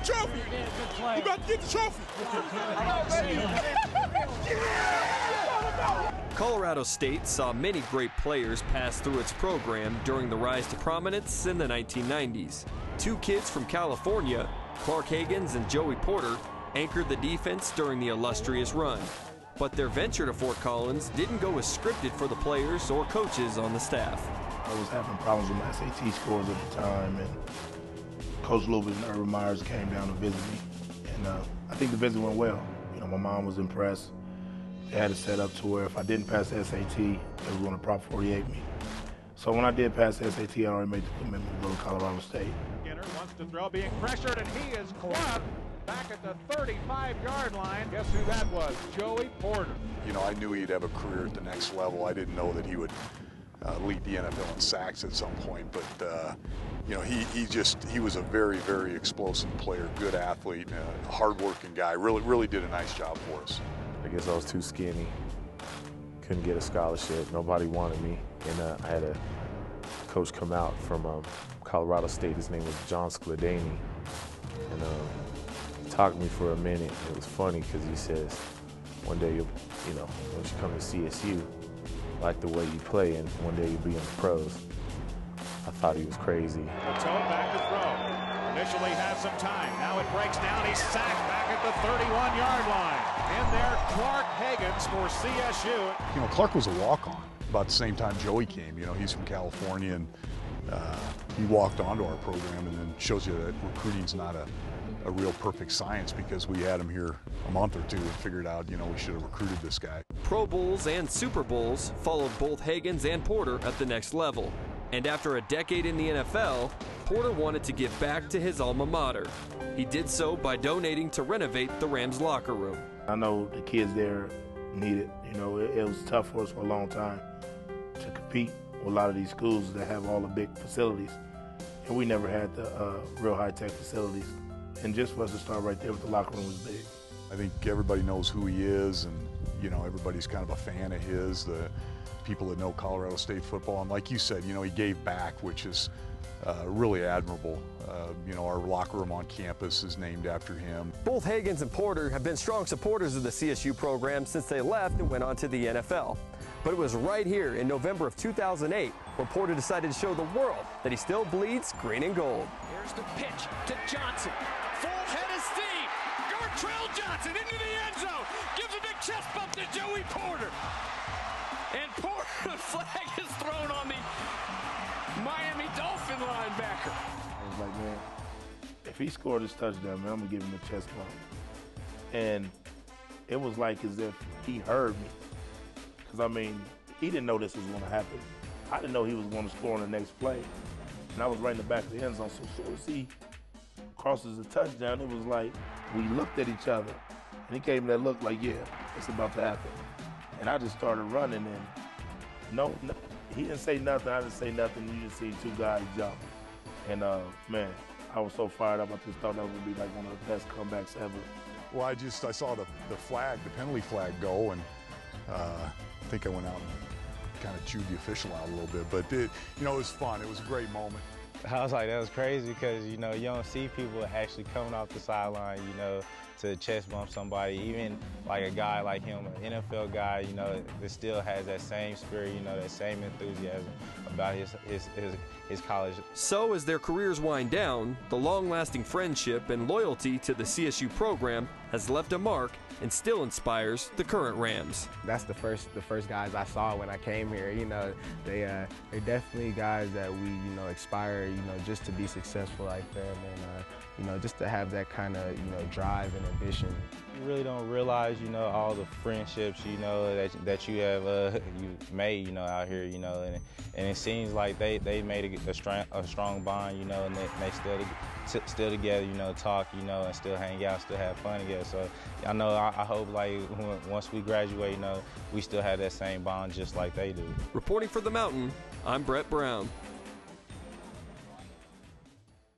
trophy. You about to get the trophy. Colorado State saw many great players pass through its program during the rise to prominence in the 1990s. Two kids from California, Clark Haggans and Joey Porter, anchored the defense during the illustrious run. But their venture to Fort Collins didn't go as scripted for the players or coaches on the staff. I was having problems with my SAT scores at the time, and Coach Lubin and Urban Myers came down to visit me, and I think the visit went well. You know, my mom was impressed. They had it set up to where if I didn't pass the SAT, they was going to Prop 48 me. So when I did pass the SAT, I already made the commitment to go to Colorado State. Skinner wants to throw, being pressured, and he is clubbed back at the 35-yard line. Guess who that was? Joey Porter. You know, I knew he'd have a career at the next level. I didn't know that he would lead the NFL in sacks at some point, but you know, he was a very, very explosive player, good athlete, hard-working guy. Really did a nice job for us. I guess I was too skinny, couldn't get a scholarship, nobody wanted me, and I had a coach come out from Colorado State. His name was John Skladany, and he talked to me for a minute. It was funny because he says, one day you'll, you know, once you come to CSU, like the way you play, and one day you'll be in the pros. I thought he was crazy. Toe back to throw. Initially has some time. Now it breaks down. He's sacked back at the 31-yard line. In there, Clark Haggans for CSU. You know, Clark was a walk-on. About the same time Joey came. You know, he's from California, and he walked onto our program, and then shows you that recruiting's not a real perfect science, because we had him here a month or two and figured out, you know, we should have recruited this guy. Pro Bowls and Super Bowls followed both Haggans and Porter at the next level. And after a decade in the NFL, Porter wanted to give back to his alma mater. He did so by donating to renovate the Rams locker room. I know the kids there need it. You know, it was tough for us for a long time to compete with a lot of these schools that have all the big facilities. And we never had the real high-tech facilities. And just for us to start right there with the locker room was big. I think everybody knows who he is, and, you know, everybody's kind of a fan of his. The people that know Colorado State football, and like you said, you know, he gave back, which is really admirable. You know, our locker room on campus is named after him. Both Haggans and Porter have been strong supporters of the CSU program since they left and went on to the NFL. But it was right here in November of 2008 where Porter decided to show the world that he still bleeds green and gold. Here's the pitch to Johnson. Full head of steam. Gartrell Johnson into the end zone. Gives a big chest bump to Joey Porter. And Porter, the flag is thrown on the Miami Dolphin linebacker. I was like, man, if he scored this touchdown, man, I'm going to give him a chest bump. And it was like as if he heard me. Because, I mean, he didn't know this was going to happen. I didn't know he was going to score on the next play. And I was right in the back of the end zone. So as soon as he crosses the touchdown, it was like we looked at each other. And he gave me that look like, yeah, it's about to happen. And I just started running, and no, he didn't say nothing. I didn't say nothing. You just see two guys jump. And, man, I was so fired up. I just thought that would be like one of the best comebacks ever. Well, I saw the flag, the penalty flag go, and I think I went out and kind of chewed the official out a little bit. But, you know, it was fun. It was a great moment. I was like, that was crazy because, you know, you don't see people actually coming off the sideline, you know, to chest bump somebody. Even like a guy like him, an NFL guy, you know, that still has that same spirit, you know, that same enthusiasm about his college. So as their careers wind down, the long-lasting friendship and loyalty to the CSU program has left a mark and still inspires the current Rams. That's the first guys I saw when I came here. You know, they're definitely guys that we, you know, aspire, you know, just to be successful like them, and you know, just to have that kind of, you know, drive and ambition. You really don't realize, you know, all the friendships, you know, that you have you made, you know, out here, you know, and it seems like they made a strong bond, you know, and they still together, you know, talk, you know, and still hang out, still have fun together. So I know I hope like once we graduate, you know, we still have that same bond just like they do. Reporting for The Mountain, I'm Brett Brown.